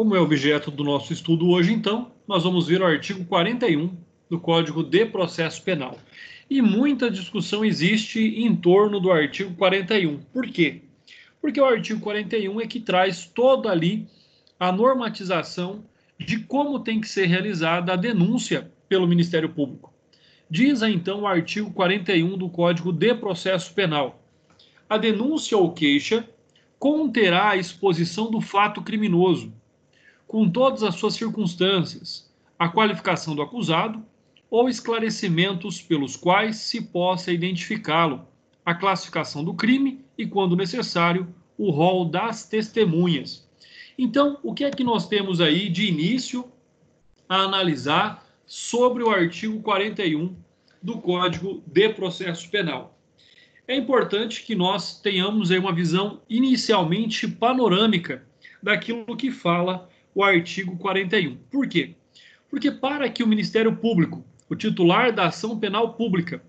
Como é objeto do nosso estudo hoje, então, nós vamos ver o artigo 41 do Código de Processo Penal. E muita discussão existe em torno do artigo 41. Por quê? Porque o artigo 41 é que traz toda ali a normatização de como tem que ser realizada a denúncia pelo Ministério Público. Diz então o artigo 41 do Código de Processo Penal: a denúncia ou queixa conterá a exposição do fato criminoso, com todas as suas circunstâncias, a qualificação do acusado ou esclarecimentos pelos quais se possa identificá-lo, a classificação do crime e, quando necessário, o rol das testemunhas. Então, o que é que nós temos aí de início a analisar sobre o artigo 41 do Código de Processo Penal? É importante que nós tenhamos aí uma visão inicialmente panorâmica daquilo que fala o artigo 41. Por quê? Porque para que o Ministério Público, o titular da ação penal pública,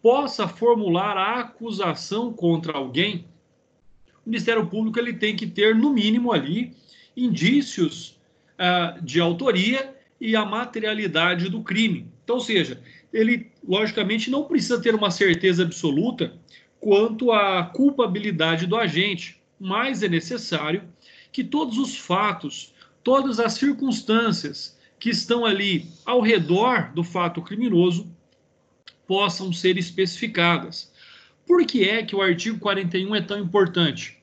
possa formular a acusação contra alguém, o Ministério Público ele tem que ter, no mínimo ali, indícios de autoria e a materialidade do crime. Então, ou seja, ele, logicamente, não precisa ter uma certeza absoluta quanto à culpabilidade do agente, mas é necessário que todos os fatos, todas as circunstâncias que estão ali ao redor do fato criminoso possam ser especificadas. Por que é que o artigo 41 é tão importante?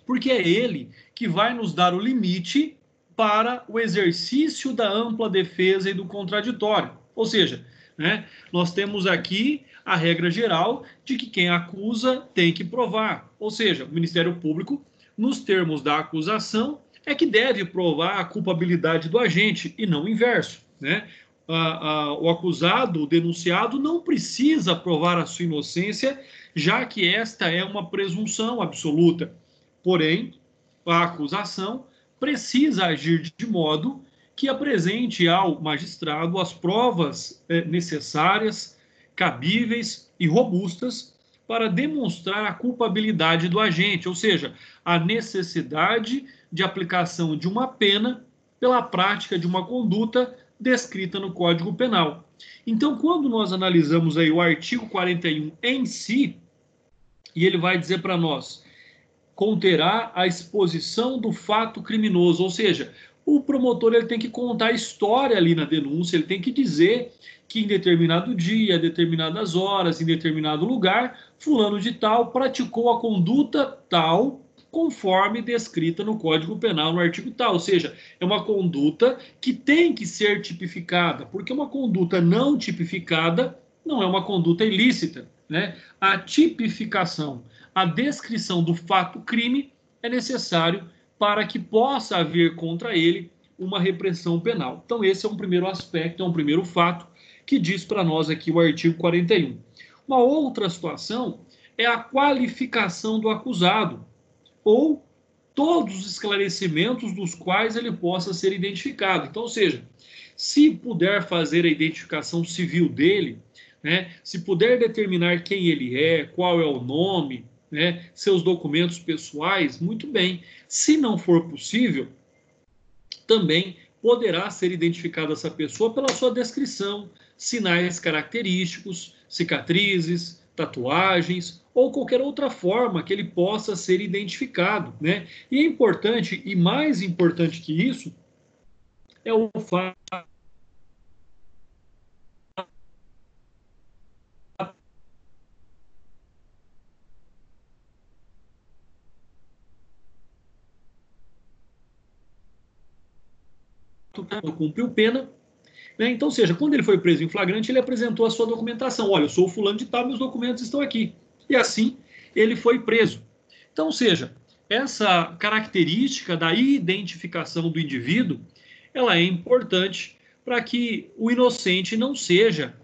Porque é ele que vai nos dar o limite para o exercício da ampla defesa e do contraditório. Ou seja, né, nós temos aqui a regra geral de que quem acusa tem que provar. Ou seja, o Ministério Público, nos termos da acusação, é que deve provar a culpabilidade do agente e não o inverso, né? O acusado, o denunciado, não precisa provar a sua inocência, já que esta é uma presunção absoluta. Porém, a acusação precisa agir de modo que apresente ao magistrado as provas necessárias, cabíveis e robustas para demonstrar a culpabilidade do agente, ou seja, a necessidade de aplicação de uma pena pela prática de uma conduta descrita no Código Penal. Então, quando nós analisamos aí o artigo 41 em si, e ele vai dizer para nós: conterá a exposição do fato criminoso, ou seja, o promotor ele tem que contar a história ali na denúncia, ele tem que dizer que em determinado dia, determinadas horas, em determinado lugar, fulano de tal praticou a conduta tal, conforme descrita no Código Penal, no artigo tal. Ou seja, é uma conduta que tem que ser tipificada, porque uma conduta não tipificada não é uma conduta ilícita, né? A tipificação, a descrição do fato crime é necessário para que possa haver contra ele uma repressão penal. Então, esse é um primeiro aspecto, é um primeiro fato que diz para nós aqui o artigo 41. Uma outra situação é a qualificação do acusado, ou todos os esclarecimentos dos quais ele possa ser identificado. Então, ou seja, se puder fazer a identificação civil dele, né, se puder determinar quem ele é, qual é o nome, né, seus documentos pessoais, muito bem. Se não for possível, também poderá ser identificada essa pessoa pela sua descrição, sinais característicos, cicatrizes, tatuagens ou qualquer outra forma que ele possa ser identificado, né? E é importante, e mais importante que isso, é o fato de cumpriu pena, né? Então, ou seja, quando ele foi preso em flagrante, ele apresentou a sua documentação. Olha, eu sou o fulano de tal, meus documentos estão aqui. E assim, ele foi preso. Então, ou seja, essa característica da identificação do indivíduo, ela é importante para que o inocente não seja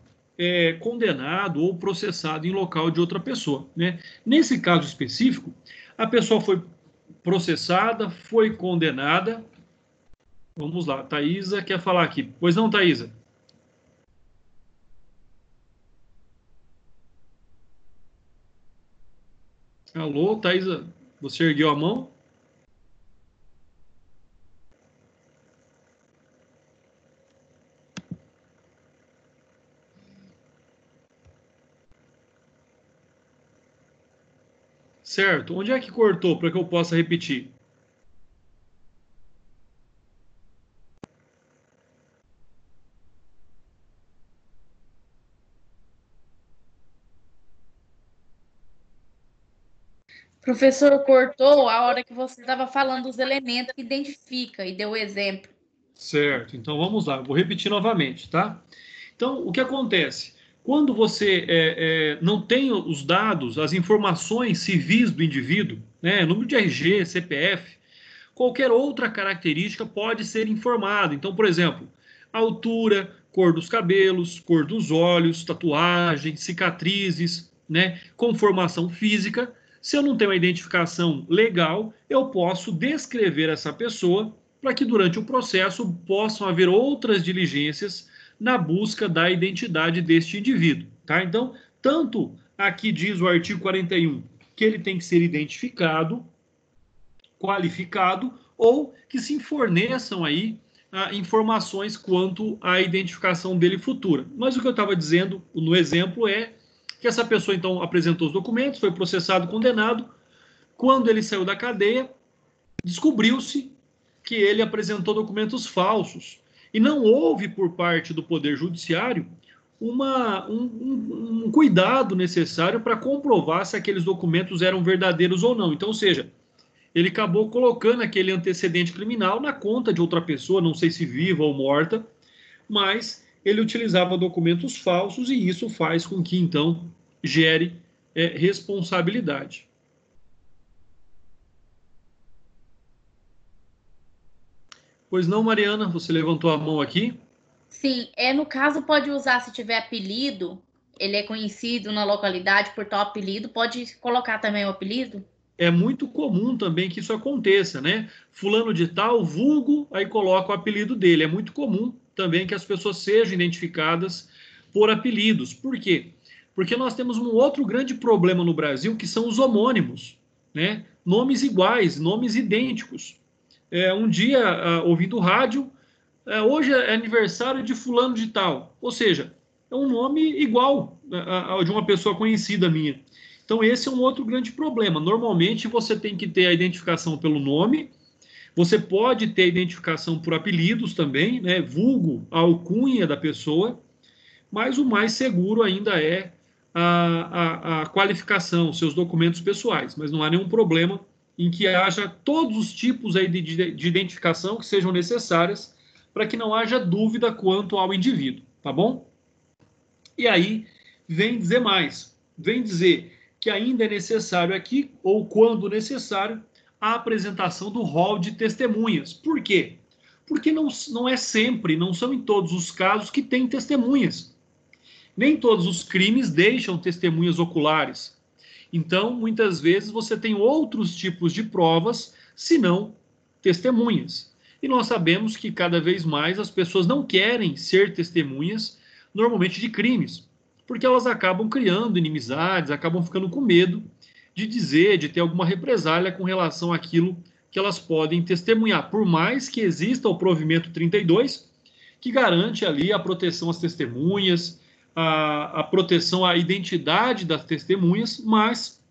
condenado ou processado em local de outra pessoa, né? Nesse caso específico, a pessoa foi processada, foi condenada. Vamos lá, Thaisa quer falar aqui. Pois não, Thaisa? Alô, Thaisa, você ergueu a mão? Certo? Onde é que cortou para que eu possa repetir? Professor, cortou a hora que você estava falando dos elementos que identifica e deu o exemplo. Certo. Então vamos lá. Vou repetir novamente, tá? Então, o que acontece? Quando você não tem os dados, as informações civis do indivíduo, né, número de RG, CPF, qualquer outra característica pode ser informada. Então, por exemplo, altura, cor dos cabelos, cor dos olhos, tatuagens, cicatrizes, né, conformação física. Se eu não tenho a identificação legal, eu posso descrever essa pessoa para que durante o processo possam haver outras diligências na busca da identidade deste indivíduo, tá? Então, tanto aqui diz o artigo 41 que ele tem que ser identificado, qualificado, ou que se forneçam aí informações quanto à identificação dele futura. Mas o que eu estava dizendo no exemplo é que essa pessoa então apresentou os documentos, foi processado, condenado. Quando ele saiu da cadeia, descobriu-se que ele apresentou documentos falsos e não houve por parte do Poder Judiciário um cuidado necessário para comprovar se aqueles documentos eram verdadeiros ou não. Então, ou seja, ele acabou colocando aquele antecedente criminal na conta de outra pessoa, não sei se viva ou morta, mas ele utilizava documentos falsos e isso faz com que, então, gere responsabilidade. Pois não, Mariana, você levantou a mão aqui. Sim, no caso pode usar se tiver apelido, ele é conhecido na localidade por tal apelido, pode colocar também o apelido? É muito comum também que isso aconteça, né? Fulano de tal, vulgo, aí coloca o apelido dele. É muito comum também que as pessoas sejam identificadas por apelidos. Por quê? Porque nós temos um outro grande problema no Brasil, que são os homônimos, né? Nomes iguais, nomes idênticos. Um dia, ouvindo rádio, hoje é aniversário de fulano de tal. Ou seja, é um nome igual ao de uma pessoa conhecida minha. Então, esse é um outro grande problema. Normalmente, você tem que ter a identificação pelo nome, você pode ter a identificação por apelidos também, né? Vulgo, a alcunha da pessoa, mas o mais seguro ainda é a qualificação, seus documentos pessoais. Mas não há nenhum problema em que haja todos os tipos aí de identificação que sejam necessárias para que não haja dúvida quanto ao indivíduo, tá bom? E aí vem dizer mais, vem dizer que ainda é necessário aqui, ou quando necessário, a apresentação do rol de testemunhas. Por quê? Porque não é sempre, não são em todos os casos que tem testemunhas. Nem todos os crimes deixam testemunhas oculares. Então, muitas vezes, você tem outros tipos de provas, senão testemunhas. E nós sabemos que cada vez mais as pessoas não querem ser testemunhas, normalmente de crimes, porque elas acabam criando inimizades, acabam ficando com medo de dizer, de ter alguma represália com relação àquilo que elas podem testemunhar, por mais que exista o provimento 32, que garante ali a proteção às testemunhas, a proteção à identidade das testemunhas, mas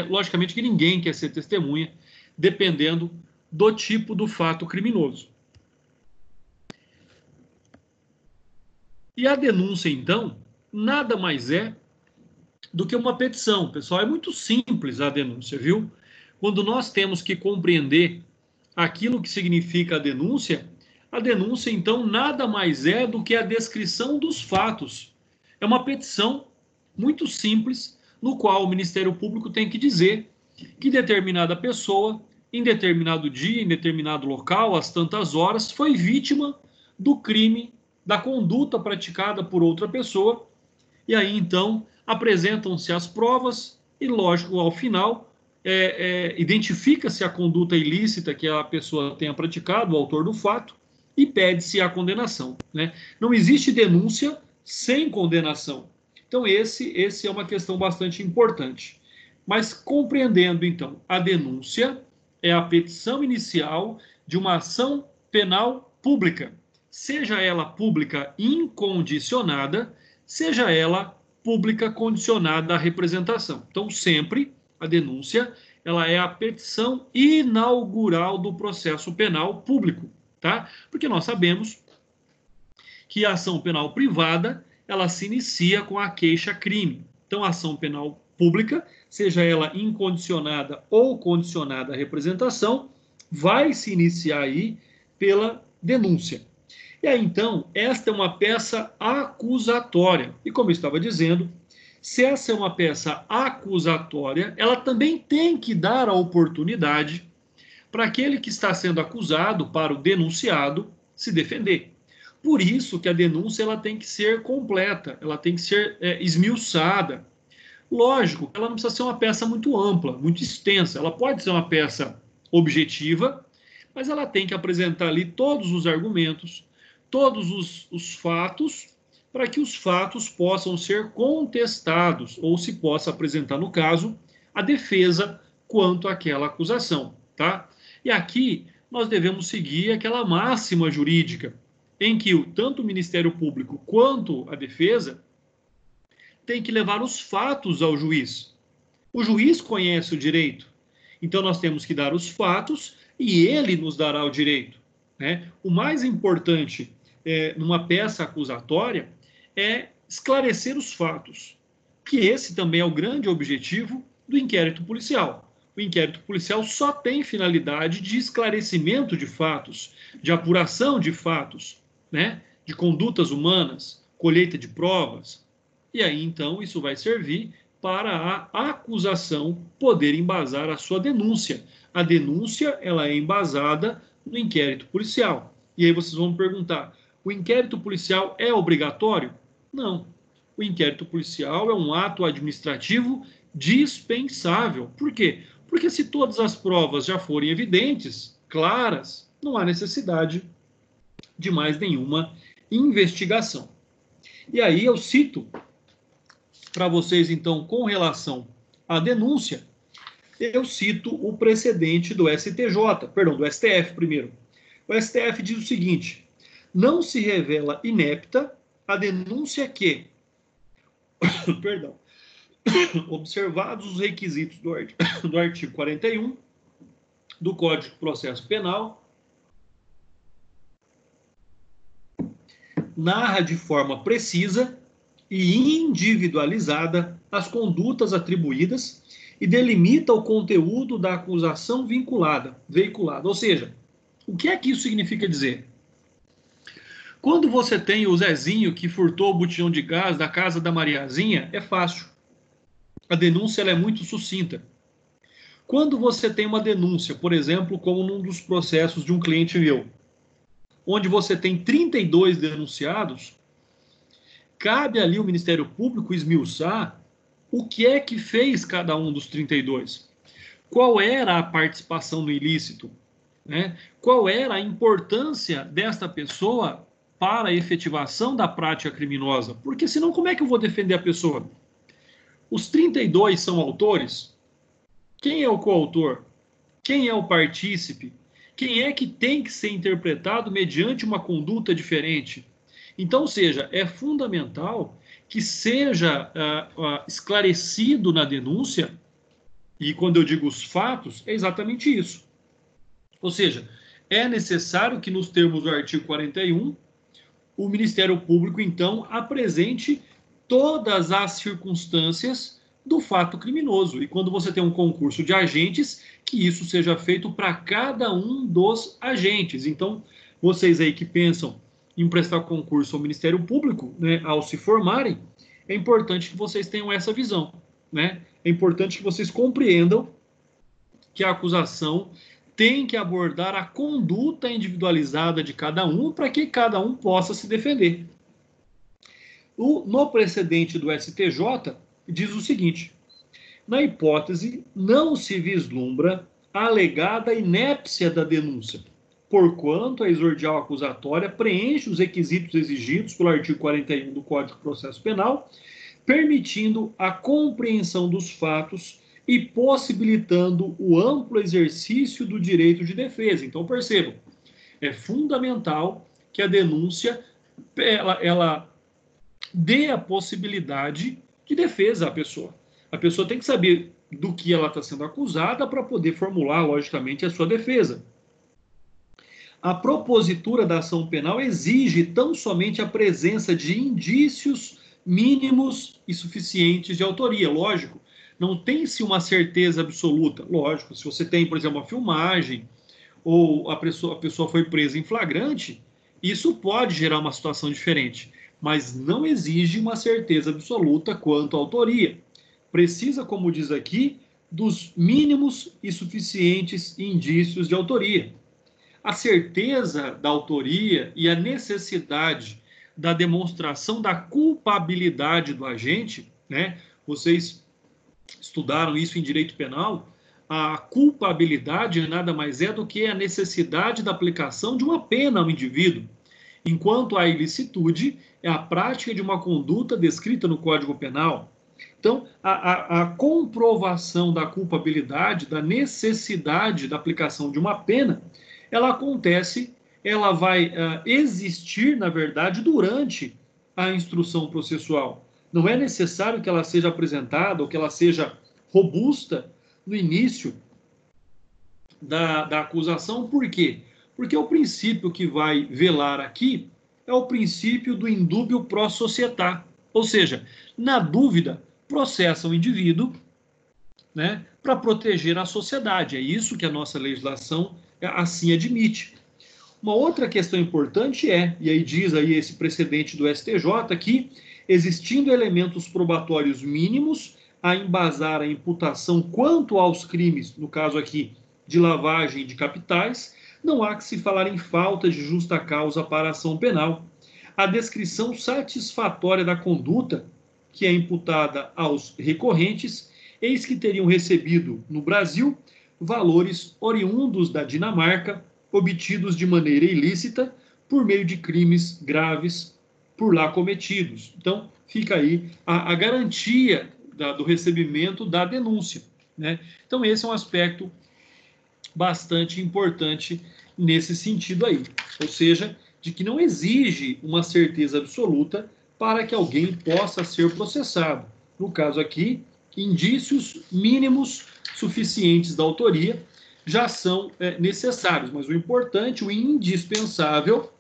logicamente que ninguém quer ser testemunha, dependendo do tipo do fato criminoso. E a denúncia, então, nada mais é do que uma petição. Pessoal, é muito simples a denúncia, viu? Quando nós temos que compreender aquilo que significa a denúncia, então, nada mais é do que a descrição dos fatos. É uma petição muito simples, no qual o Ministério Público tem que dizer que determinada pessoa, em determinado dia, em determinado local, às tantas horas, foi vítima do crime, da conduta praticada por outra pessoa, e aí, então, apresentam-se as provas e, lógico, ao final, identifica-se a conduta ilícita que a pessoa tenha praticado, o autor do fato, e pede-se a condenação, né? Não existe denúncia sem condenação. Então, esse é uma questão bastante importante. Mas compreendendo, então, a denúncia é a petição inicial de uma ação penal pública, seja ela pública incondicionada, seja ela pública condicionada à representação. Então, sempre A denúncia, ela é a petição inaugural do processo penal público, tá? Porque nós sabemos que a ação penal privada, ela se inicia com a queixa-crime. Então, a ação penal pública, seja ela incondicionada ou condicionada à representação, vai se iniciar aí pela denúncia. E aí, então, esta é uma peça acusatória. E como eu estava dizendo, se essa é uma peça acusatória, ela também tem que dar a oportunidade para aquele que está sendo acusado, para o denunciado, se defender. Por isso que a denúncia ela tem que ser completa, ela tem que ser esmiuçada. Lógico, ela não precisa ser uma peça muito ampla, muito extensa. Ela pode ser uma peça objetiva, mas ela tem que apresentar ali todos os argumentos, todos os fatos, para que os fatos possam ser contestados, ou se possa apresentar, no caso, a defesa quanto àquela acusação, tá? E aqui nós devemos seguir aquela máxima jurídica, em que tanto o Ministério Público quanto a defesa tem que levar os fatos ao juiz. O juiz conhece o direito, então nós temos que dar os fatos e ele nos dará o direito, né? O mais importante numa peça acusatória é esclarecer os fatos, que esse também é o grande objetivo do inquérito policial. O inquérito policial só tem finalidade de esclarecimento de fatos, de apuração de fatos, né? De condutas humanas, colheita de provas. E aí, então, isso vai servir para a acusação poder embasar a sua denúncia. A denúncia, ela é embasada no inquérito policial. E aí vocês vão me perguntar, o inquérito policial é obrigatório? Não. O inquérito policial é um ato administrativo dispensável. Por quê? Porque se todas as provas já forem evidentes, claras, não há necessidade de mais nenhuma investigação. E aí eu cito para vocês, então, com relação à denúncia, eu cito o precedente do STF primeiro. O STF diz o seguinte: não se revela inepta a denúncia que, perdão, observados os requisitos do artigo 41 do Código de Processo Penal, narra de forma precisa e individualizada as condutas atribuídas e delimita o conteúdo da acusação veiculada. Ou seja, o que é que isso significa dizer? Quando você tem o Zezinho que furtou o botijão de gás da casa da Mariazinha, é fácil. A denúncia ela é muito sucinta. Quando você tem uma denúncia, por exemplo, como num dos processos de um cliente meu, onde você tem 32 denunciados, cabe ali o Ministério Público esmiuçar o que é que fez cada um dos 32. Qual era a participação no ilícito, né? Qual era a importância desta pessoa para a efetivação da prática criminosa? Porque senão como é que eu vou defender a pessoa? Os 32 são autores? Quem é o coautor? Quem é o partícipe? Quem é que tem que ser interpretado mediante uma conduta diferente? Então, ou seja, é fundamental que seja esclarecido na denúncia, e quando eu digo os fatos, é exatamente isso. Ou seja, é necessário que nos termos do artigo 41, o Ministério Público, então, apresente todas as circunstâncias do fato criminoso. E quando você tem um concurso de agentes, que isso seja feito para cada um dos agentes. Então, vocês aí que pensam em prestar concurso ao Ministério Público, né, ao se formarem, é importante que vocês tenham essa visão, né? É importante que vocês compreendam que a acusação tem que abordar a conduta individualizada de cada um para que cada um possa se defender. No precedente do STJ, diz o seguinte: na hipótese, não se vislumbra a alegada inépcia da denúncia, porquanto a exordial acusatória preenche os requisitos exigidos pelo artigo 41 do Código de Processo Penal, permitindo a compreensão dos fatos e possibilitando o amplo exercício do direito de defesa. Então, percebam, é fundamental que a denúncia ela dê a possibilidade de defesa à pessoa. A pessoa tem que saber do que ela está sendo acusada para poder formular, logicamente, a sua defesa. A propositura da ação penal exige tão somente a presença de indícios mínimos e suficientes de autoria. Lógico, não tem-se uma certeza absoluta. Lógico, se você tem, por exemplo, uma filmagem ou a pessoa foi presa em flagrante, isso pode gerar uma situação diferente, mas não exige uma certeza absoluta quanto à autoria. Precisa, como diz aqui, dos mínimos e suficientes indícios de autoria. A certeza da autoria e a necessidade da demonstração da culpabilidade do agente, né? Vocês estudaram isso em direito penal, a culpabilidade nada mais é do que a necessidade da aplicação de uma pena ao indivíduo, enquanto a ilicitude é a prática de uma conduta descrita no Código Penal. Então, a comprovação da culpabilidade, da necessidade da aplicação de uma pena, ela acontece, ela vai existir, na verdade, durante a instrução processual. Não é necessário que ela seja apresentada ou que ela seja robusta no início da acusação. Por quê? Porque o princípio que vai velar aqui é o princípio do indúbio pro societá. Ou seja, na dúvida, processa o indivíduo, né, para proteger a sociedade. É isso que a nossa legislação assim admite. Uma outra questão importante e aí diz aí esse precedente do STJ, que existindo elementos probatórios mínimos a embasar a imputação quanto aos crimes, no caso aqui de lavagem de capitais, não há que se falar em falta de justa causa para a ação penal. A descrição satisfatória da conduta que é imputada aos recorrentes, eis que teriam recebido no Brasil valores oriundos da Dinamarca, obtidos de maneira ilícita por meio de crimes graves por lá cometidos. Então, fica aí a garantia do recebimento da denúncia, né? Então, esse é um aspecto bastante importante nesse sentido aí. Ou seja, de que não exige uma certeza absoluta para que alguém possa ser processado. No caso aqui, indícios mínimos suficientes da autoria já são necessários, mas o importante, o indispensável,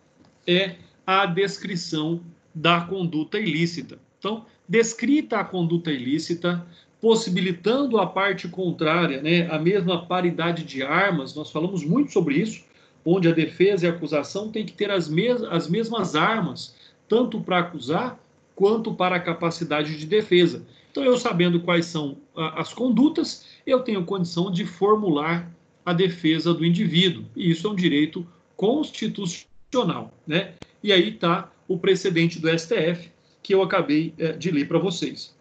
é a descrição da conduta ilícita. Então, descrita a conduta ilícita, possibilitando a parte contrária, né, a mesma paridade de armas, nós falamos muito sobre isso, onde a defesa e a acusação têm que ter as mesmas armas, tanto para acusar quanto para a capacidade de defesa. Então, eu sabendo quais são as condutas, eu tenho condição de formular a defesa do indivíduo. E isso é um direito constitucional, né? E aí está o precedente do STF, que eu acabei de ler para vocês.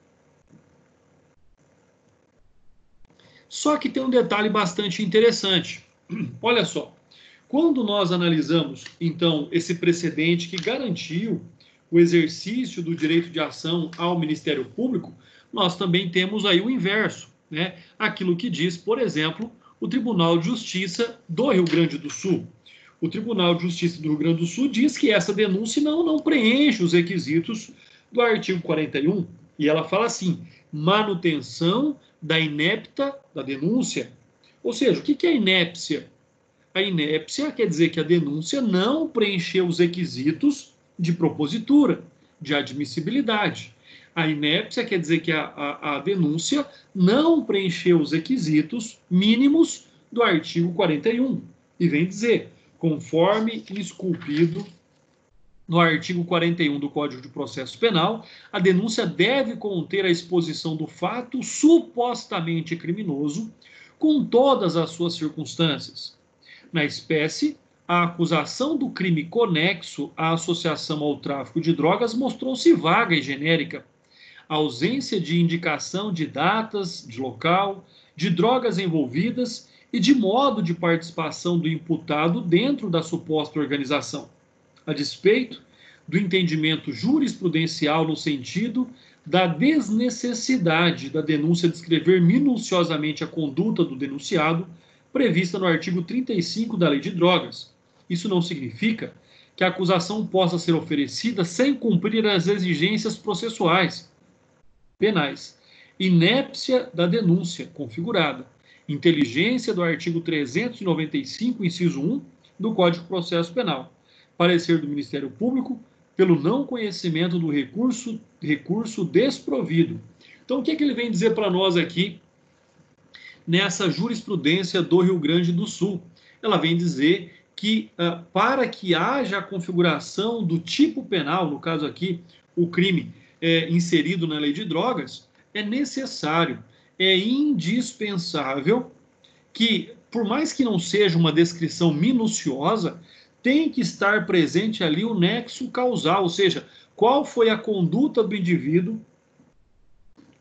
Só que tem um detalhe bastante interessante. Olha só, quando nós analisamos, então, esse precedente que garantiu o exercício do direito de ação ao Ministério Público, nós também temos aí o inverso, né? Aquilo que diz, por exemplo, o Tribunal de Justiça do Rio Grande do Sul. O Tribunal de Justiça do Rio Grande do Sul diz que essa denúncia não preenche os requisitos do artigo 41, e ela fala assim, manutenção da inépcia da denúncia. Ou seja, o que é inépcia? A inépcia quer dizer que a denúncia não preencheu os requisitos de propositura, de admissibilidade. A inépcia quer dizer que a denúncia não preencheu os requisitos mínimos do artigo 41. E vem dizer, conforme esculpido no artigo 41 do Código de Processo Penal, a denúncia deve conter a exposição do fato supostamente criminoso, com todas as suas circunstâncias. Na espécie, a acusação do crime conexo à associação ao tráfico de drogas mostrou-se vaga e genérica. A ausência de indicação de datas, de local, de drogas envolvidas e de modo de participação do imputado dentro da suposta organização, a despeito do entendimento jurisprudencial no sentido da desnecessidade da denúncia descrever minuciosamente a conduta do denunciado, prevista no artigo 35 da Lei de Drogas. Isso não significa que a acusação possa ser oferecida sem cumprir as exigências processuais penais, inépcia da denúncia configurada, inteligência do artigo 395, inciso 1, do Código de Processo Penal, parecer do Ministério Público pelo não conhecimento do recurso desprovido. Então, o que é que ele vem dizer para nós aqui nessa jurisprudência do Rio Grande do Sul? Ela vem dizer que para que haja a configuração do tipo penal, no caso aqui, o crime inserido na lei de drogas, é necessário, é indispensável que, por mais que não seja uma descrição minuciosa, tem que estar presente ali o nexo causal, ou seja, qual foi a conduta do indivíduo,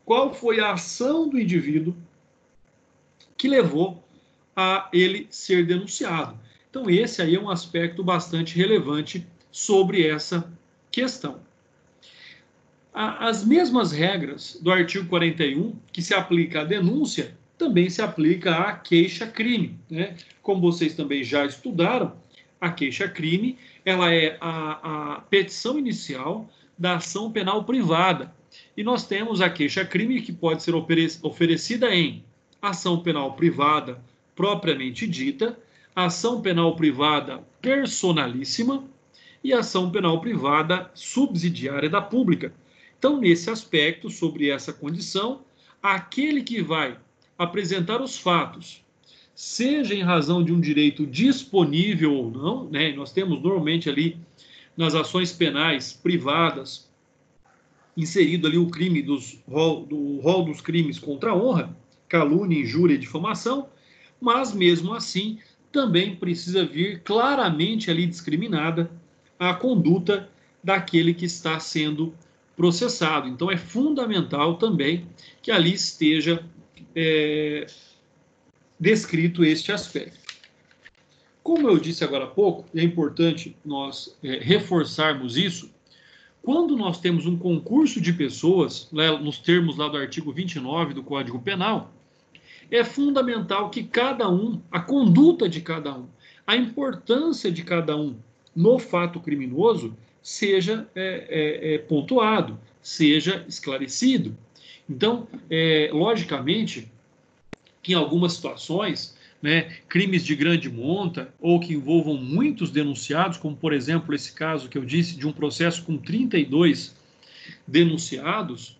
qual foi a ação do indivíduo que levou a ele ser denunciado. Então, esse aí é um aspecto bastante relevante sobre essa questão. As mesmas regras do artigo 41, que se aplica à denúncia, também se aplica à queixa-crime, né? Como vocês também já estudaram, a queixa-crime, ela é a petição inicial da ação penal privada. E nós temos a queixa-crime, que pode ser oferecida em ação penal privada propriamente dita, ação penal privada personalíssima e ação penal privada subsidiária da pública. Então, nesse aspecto, sobre essa condição, aquele que vai apresentar os fatos, seja em razão de um direito disponível ou não, né? Nós temos normalmente ali nas ações penais privadas inserido ali o crime do rol dos crimes contra a honra, calúnia, injúria e difamação, mas mesmo assim também precisa vir claramente ali discriminada a conduta daquele que está sendo processado. Então é fundamental também que ali esteja descrito este aspecto. Como eu disse agora há pouco, é importante nós reforçarmos isso, quando nós temos um concurso de pessoas, nos termos lá do artigo 29 do Código Penal, é fundamental que cada um, a conduta de cada um, a importância de cada um no fato criminoso seja pontuado, seja esclarecido. Então, logicamente, que em algumas situações, né, crimes de grande monta ou que envolvam muitos denunciados, como por exemplo esse caso que eu disse de um processo com 32 denunciados,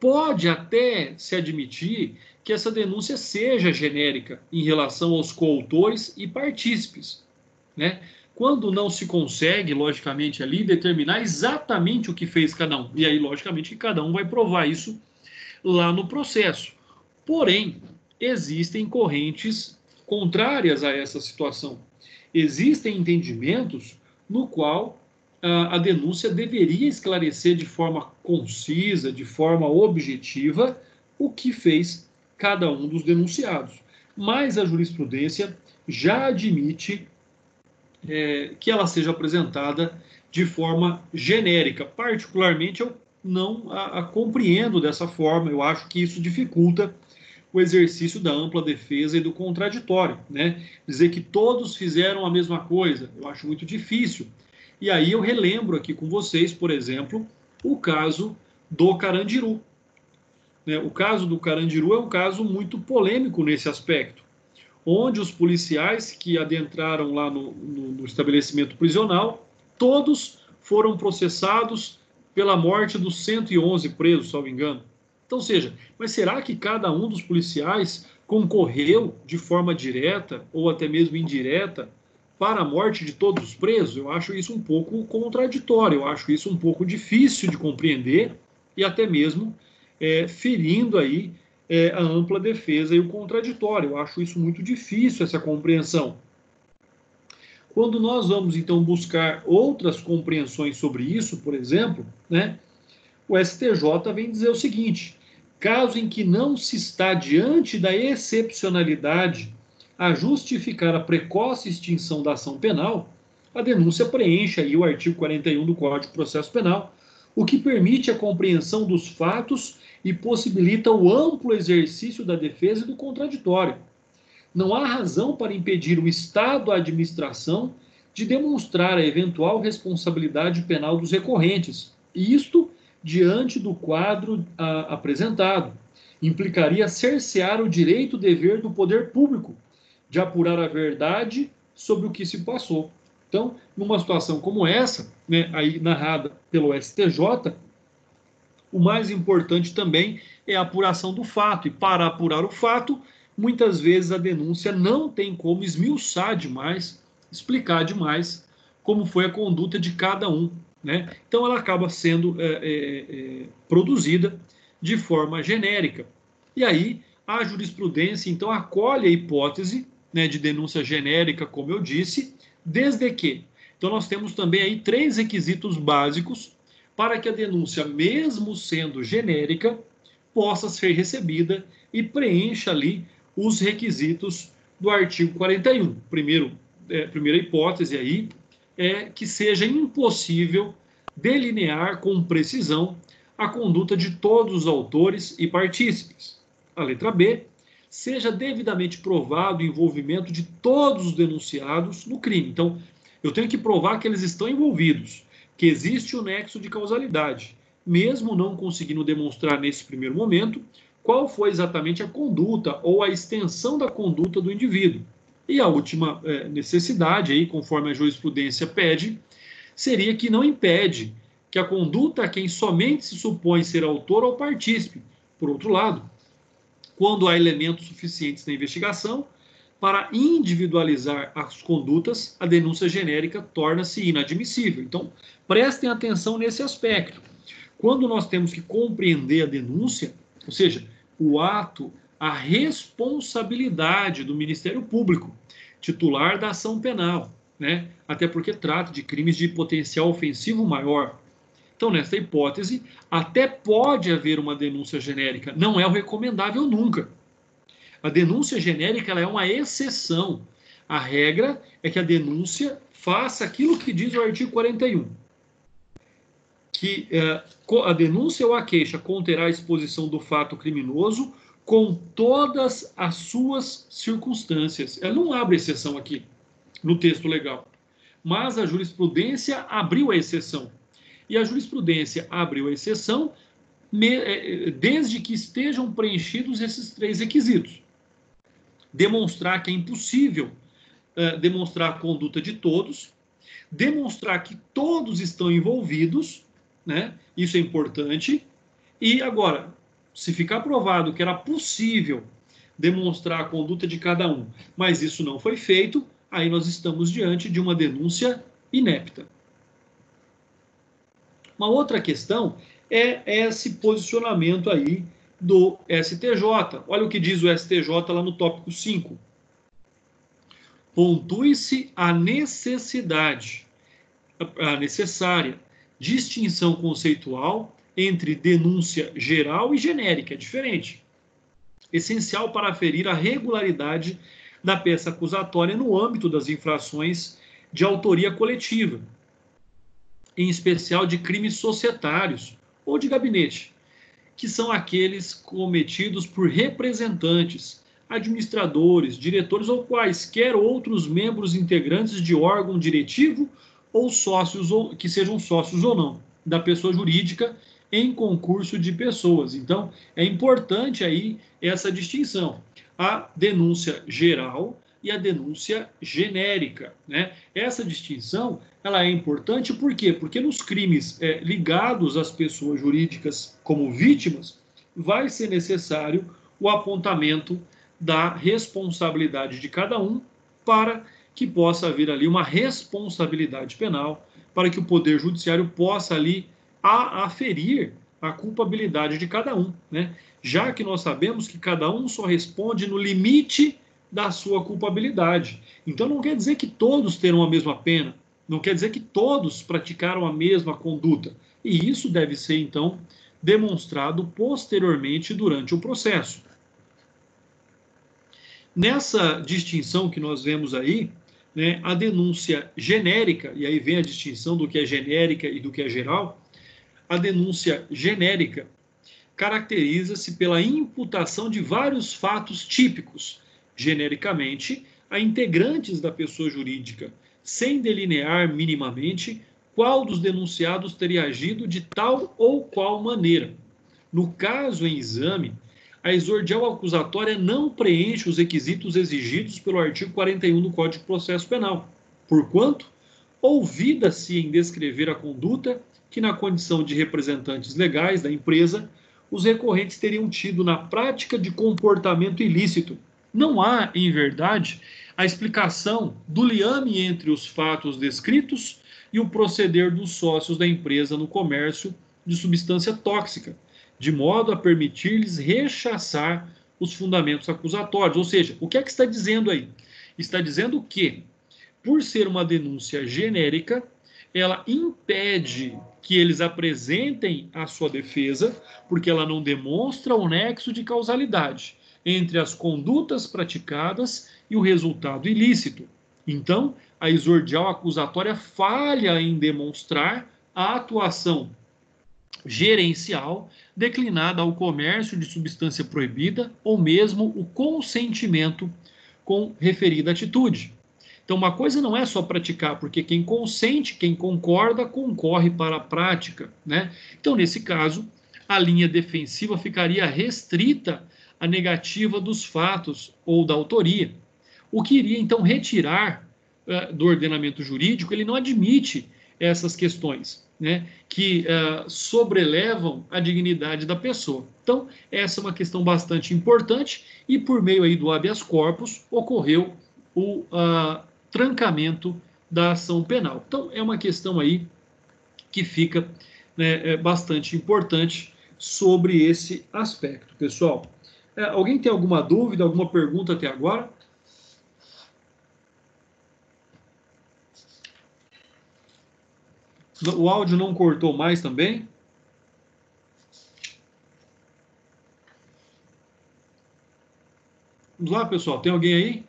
pode até se admitir que essa denúncia seja genérica em relação aos coautores e partícipes, né? Quando não se consegue, logicamente, ali determinar exatamente o que fez cada um. E aí, logicamente, que cada um vai provar isso lá no processo. Porém, existem correntes contrárias a essa situação. Existem entendimentos no qual a denúncia deveria esclarecer de forma concisa, de forma objetiva, o que fez cada um dos denunciados. Mas a jurisprudência já admite que ela seja apresentada de forma genérica. Particularmente, eu não a compreendo dessa forma. Eu acho que isso dificulta o exercício da ampla defesa e do contraditório, né? Dizer que todos fizeram a mesma coisa, eu acho muito difícil. E aí eu relembro aqui com vocês, por exemplo, o caso do Carandiru. O caso do Carandiru é um caso muito polêmico nesse aspecto, onde os policiais que adentraram lá no estabelecimento prisional, todos foram processados pela morte dos 111 presos, salvo engano. Então, seja, mas será que cada um dos policiais concorreu de forma direta ou até mesmo indireta para a morte de todos os presos? Eu acho isso um pouco contraditório, eu acho isso um pouco difícil de compreender e até mesmo ferindo aí a ampla defesa e o contraditório. Eu acho isso muito difícil, essa compreensão. Quando nós vamos, então, buscar outras compreensões sobre isso, por exemplo, né, o STJ vem dizer o seguinte: caso em que não se está diante da excepcionalidade a justificar a precoce extinção da ação penal, a denúncia preenche aí o artigo 41 do Código de Processo Penal, o que permite a compreensão dos fatos e possibilita o amplo exercício da defesa e do contraditório. Não há razão para impedir o Estado, a administração, de demonstrar a eventual responsabilidade penal dos recorrentes, e isto diante do quadro apresentado. Implicaria cercear o direito-dever do poder público de apurar a verdade sobre o que se passou. Então, numa situação como essa, né, aí narrada pelo STJ, o mais importante também é a apuração do fato. E para apurar o fato, muitas vezes a denúncia não tem como esmiuçar demais, explicar demais como foi a conduta de cada um, né? Então ela acaba sendo produzida de forma genérica. E aí a jurisprudência então acolhe a hipótese, né, de denúncia genérica, como eu disse, desde que. Então nós temos também aí 3 requisitos básicos para que a denúncia, mesmo sendo genérica, possa ser recebida e preencha ali os requisitos do artigo 41. Primeira hipótese aí é que seja impossível delinear com precisão a conduta de todos os autores e partícipes. A letra B, seja devidamente provado o envolvimento de todos os denunciados no crime. Então, eu tenho que provar que eles estão envolvidos, que existe o nexo de causalidade, mesmo não conseguindo demonstrar nesse primeiro momento qual foi exatamente a conduta ou a extensão da conduta do indivíduo. E a última necessidade, aí, conforme a jurisprudência pede, seria que não impede que a conduta a quem somente se supõe ser autor ou partícipe. Por outro lado, quando há elementos suficientes na investigação para individualizar as condutas, a denúncia genérica torna-se inadmissível. Então, prestem atenção nesse aspecto. Quando nós temos que compreender a denúncia, ou seja, o ato, a responsabilidade do Ministério Público, titular da ação penal, né? Até porque trata de crimes de potencial ofensivo maior. Então, nesta hipótese, até pode haver uma denúncia genérica, não é o recomendável nunca. A denúncia genérica ela é uma exceção. A regra é que a denúncia faça aquilo que diz o artigo 41. Que a denúncia ou a queixa conterá a exposição do fato criminoso com todas as suas circunstâncias. Ela não abre exceção aqui no texto legal, mas a jurisprudência abriu a exceção. E a jurisprudência abriu a exceção desde que estejam preenchidos esses 3 requisitos. Demonstrar que é impossível demonstrar a conduta de todos, demonstrar que todos estão envolvidos, né? Isso é importante. E agora, se ficar provado que era possível demonstrar a conduta de cada um, mas isso não foi feito, aí nós estamos diante de uma denúncia inepta. Uma outra questão é esse posicionamento aí do STJ. Olha o que diz o STJ lá no tópico 5. Pontue-se a necessária distinção conceitual entre denúncia geral e genérica, é diferente. Essencial para aferir a regularidade da peça acusatória no âmbito das infrações de autoria coletiva, em especial de crimes societários ou de gabinete, que são aqueles cometidos por representantes, administradores, diretores ou quaisquer outros membros integrantes de órgão diretivo ou sócios, ou que sejam sócios ou não, da pessoa jurídica em concurso de pessoas. Então, é importante aí essa distinção. A denúncia geral e a denúncia genérica, né? Essa distinção ela é importante por quê? Porque nos crimes ligados às pessoas jurídicas como vítimas, vai ser necessário o apontamento da responsabilidade de cada um para que possa haver ali uma responsabilidade penal, para que o Poder Judiciário possa ali aferir a culpabilidade de cada um, né? Já que nós sabemos que cada um só responde no limite da sua culpabilidade. Então não quer dizer que todos terão a mesma pena, não quer dizer que todos praticaram a mesma conduta. E isso deve ser, então, demonstrado posteriormente durante o processo. Nessa distinção que nós vemos aí, né, a denúncia genérica, e aí vem a distinção do que é genérica e do que é geral, a denúncia genérica caracteriza-se pela imputação de vários fatos típicos, genericamente, a integrantes da pessoa jurídica, sem delinear minimamente qual dos denunciados teria agido de tal ou qual maneira. No caso em exame, a exordial acusatória não preenche os requisitos exigidos pelo artigo 41 do Código de Processo Penal, porquanto ouvida-se em descrever a conduta que, na condição de representantes legais da empresa, os recorrentes teriam tido na prática de comportamento ilícito. Não há, em verdade, a explicação do liame entre os fatos descritos e o proceder dos sócios da empresa no comércio de substância tóxica, de modo a permitir-lhes rechaçar os fundamentos acusatórios. Ou seja, o que é que está dizendo aí? Está dizendo que, por ser uma denúncia genérica, ela impede que eles apresentem a sua defesa, porque ela não demonstra o nexo de causalidade entre as condutas praticadas e o resultado ilícito. Então, a exordial acusatória falha em demonstrar a atuação gerencial declinada ao comércio de substância proibida ou mesmo o consentimento com referida atitude. Então, uma coisa não é só praticar, porque quem consente, quem concorda, concorre para a prática, né? Então, nesse caso, a linha defensiva ficaria restrita à negativa dos fatos ou da autoria, o que iria, então, retirar do ordenamento jurídico. Ele não admite essas questões, né, que sobrelevam a dignidade da pessoa. Então, essa é uma questão bastante importante e, por meio aí do habeas corpus, ocorreu o trancamento da ação penal. Então, é uma questão aí que fica, né, bastante importante sobre esse aspecto, pessoal. Alguém tem alguma dúvida, alguma pergunta até agora? O áudio não cortou mais também? Vamos lá, pessoal. Tem alguém aí?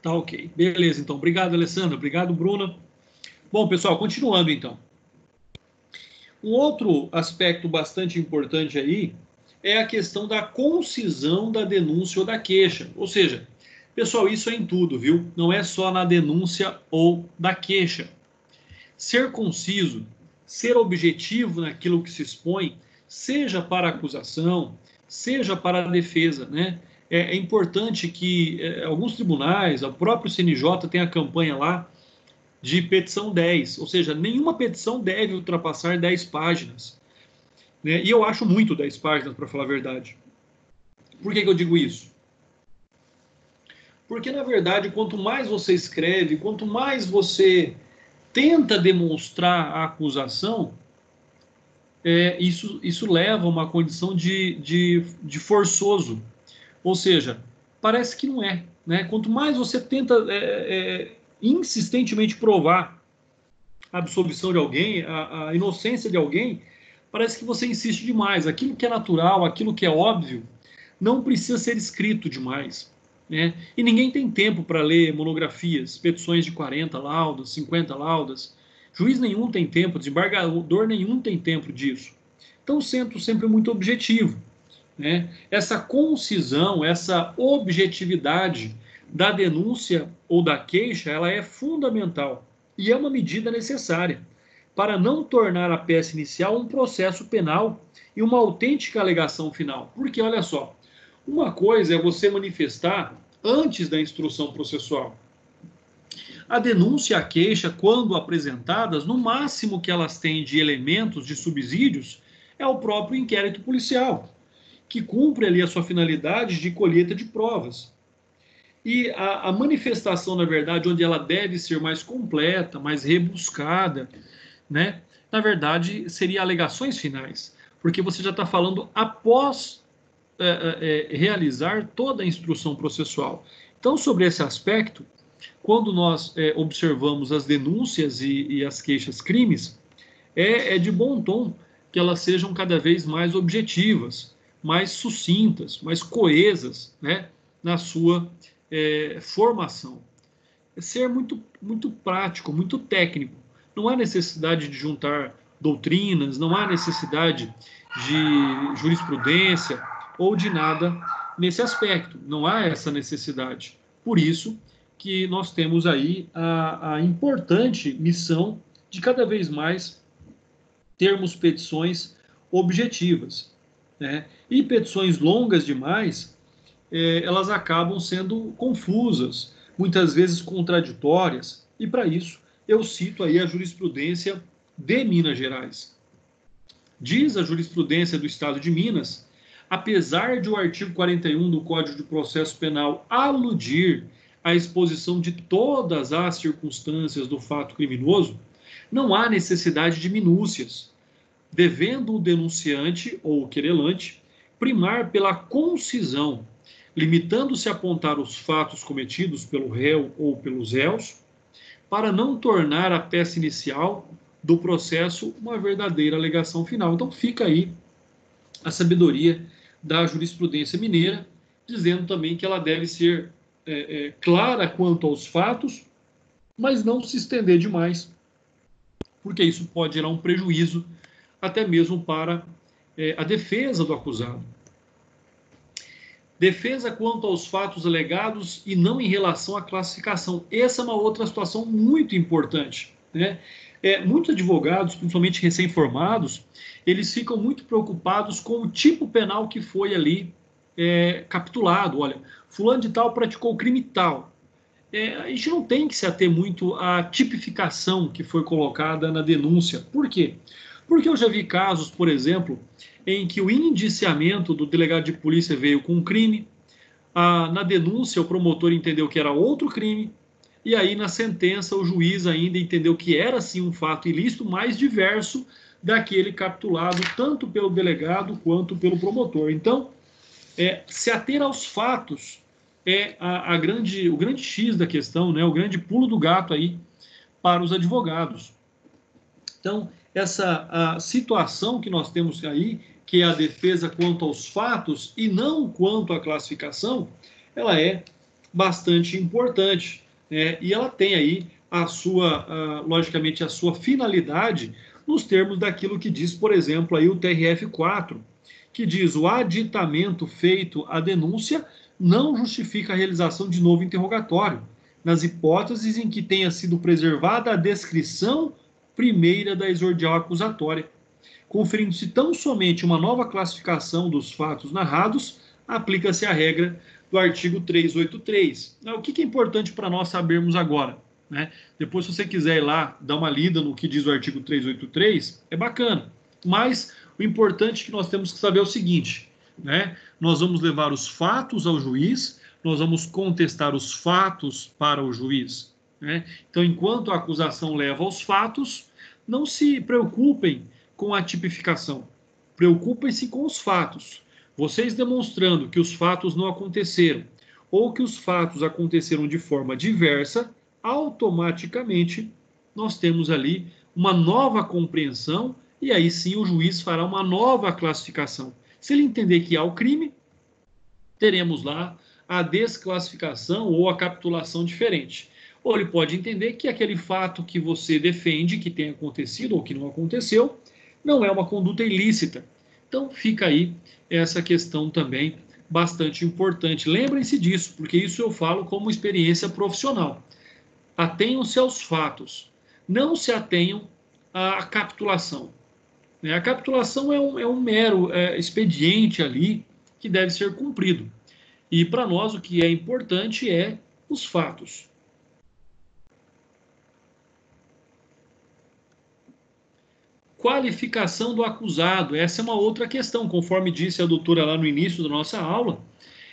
Tá ok. Beleza, então. Obrigado, Alessandra. Obrigado, Bruna. Bom, pessoal, continuando então. Um outro aspecto bastante importante aí é a questão da concisão da denúncia ou da queixa. Ou seja, pessoal, isso é em tudo, viu? Não é só na denúncia ou da queixa. Ser conciso, ser objetivo naquilo que se expõe, seja para a acusação, seja para a defesa, né? É importante que alguns tribunais, o próprio CNJ tem a campanha lá de petição 10, ou seja, nenhuma petição deve ultrapassar 10 páginas. Né? E eu acho muito 10 páginas, para falar a verdade. Por que eu digo isso? Porque, na verdade, quanto mais você escreve, quanto mais você tenta demonstrar a acusação, isso leva a uma condição de forçoso. Ou seja, parece que não é. Né? Quanto mais você tenta insistentemente provar a absolvição de alguém, a inocência de alguém, parece que você insiste demais. Aquilo que é natural, aquilo que é óbvio, não precisa ser escrito demais. Né? E ninguém tem tempo para ler monografias, petições de 40 laudas, 50 laudas. Juiz nenhum tem tempo, desembargador nenhum tem tempo disso. Então, sendo sempre muito objetivo. Né? Essa concisão, essa objetividade da denúncia ou da queixa, ela é fundamental e é uma medida necessária para não tornar a peça inicial um processo penal e uma autêntica alegação final. Porque, olha só, uma coisa é você manifestar antes da instrução processual. A denúncia e a queixa, quando apresentadas, no máximo que elas têm de elementos, de subsídios, é o próprio inquérito policial, que cumpre ali a sua finalidade de colheita de provas. E a manifestação, na verdade, onde ela deve ser mais completa, mais rebuscada, né? Na verdade, seria alegações finais, porque você já está falando após realizar toda a instrução processual. Então, sobre esse aspecto, quando nós observamos as denúncias e as queixas-crimes, é de bom tom que elas sejam cada vez mais objetivas, mais sucintas, mais coesas, né, na sua formação. Ser muito, muito prático, muito técnico. Não há necessidade de juntar doutrinas, não há necessidade de jurisprudência ou de nada nesse aspecto. Não há essa necessidade. Por isso que nós temos aí a importante missão de cada vez mais termos petições objetivas, né? E petições longas demais, elas acabam sendo confusas, muitas vezes contraditórias, e para isso eu cito aí a jurisprudência de Minas Gerais. Diz a jurisprudência do Estado de Minas, apesar de o artigo 41 do Código de Processo Penal aludir à exposição de todas as circunstâncias do fato criminoso, não há necessidade de minúcias, devendo o denunciante ou o querelante primar pela concisão, limitando-se a apontar os fatos cometidos pelo réu ou pelos réus, para não tornar a peça inicial do processo uma verdadeira alegação final. Então fica aí a sabedoria da jurisprudência mineira, dizendo também que ela deve ser clara quanto aos fatos, mas não se estender demais, porque isso pode gerar um prejuízo até mesmo para a defesa do acusado. Defesa quanto aos fatos alegados e não em relação à classificação. Essa é uma outra situação muito importante, né? Muitos advogados, principalmente recém-formados, eles ficam muito preocupados com o tipo penal que foi ali capitulado. Olha, fulano de tal praticou crime tal. A gente não tem que se ater muito à tipificação que foi colocada na denúncia. Por quê? Porque eu já vi casos, por exemplo, em que o indiciamento do delegado de polícia veio com um crime, na denúncia o promotor entendeu que era outro crime, e aí na sentença o juiz ainda entendeu que era sim um fato ilícito, mais diverso daquele capitulado tanto pelo delegado quanto pelo promotor. Então, se ater aos fatos é o grande X da questão, né? O grande pulo do gato aí para os advogados. Então, essa situação que nós temos aí, que é a defesa quanto aos fatos e não quanto à classificação, ela é bastante importante, né? E ela tem aí logicamente, a sua finalidade nos termos daquilo que diz, por exemplo, aí o TRF4, que diz: o aditamento feito à denúncia não justifica a realização de novo interrogatório, nas hipóteses em que tenha sido preservada a descrição primeira da exordial acusatória, conferindo-se tão somente uma nova classificação dos fatos narrados, aplica-se a regra do artigo 383. O que é importante para nós sabermos agora, né? Depois, se você quiser ir lá dar uma lida no que diz o artigo 383, é bacana. Mas o importante que nós temos que saber é o seguinte, né? Nós vamos levar os fatos ao juiz, nós vamos contestar os fatos para o juiz, né? Então, enquanto a acusação leva aos fatos, não se preocupem com a tipificação, preocupem-se com os fatos. Vocês demonstrando que os fatos não aconteceram ou que os fatos aconteceram de forma diversa, automaticamente nós temos ali uma nova compreensão e aí sim o juiz fará uma nova classificação. Se ele entender que há o crime, teremos lá a desclassificação ou a capitulação diferente. Ou ele pode entender que aquele fato que você defende que tenha acontecido ou que não aconteceu, não é uma conduta ilícita. Então fica aí essa questão também bastante importante. Lembrem-se disso, porque isso eu falo como experiência profissional. Atenham-se aos fatos, não se atenham à capitulação. A capitulação é um mero expediente ali que deve ser cumprido. E para nós o que é importante é os fatos. Qualificação do acusado, essa é uma outra questão, conforme disse a doutora lá no início da nossa aula.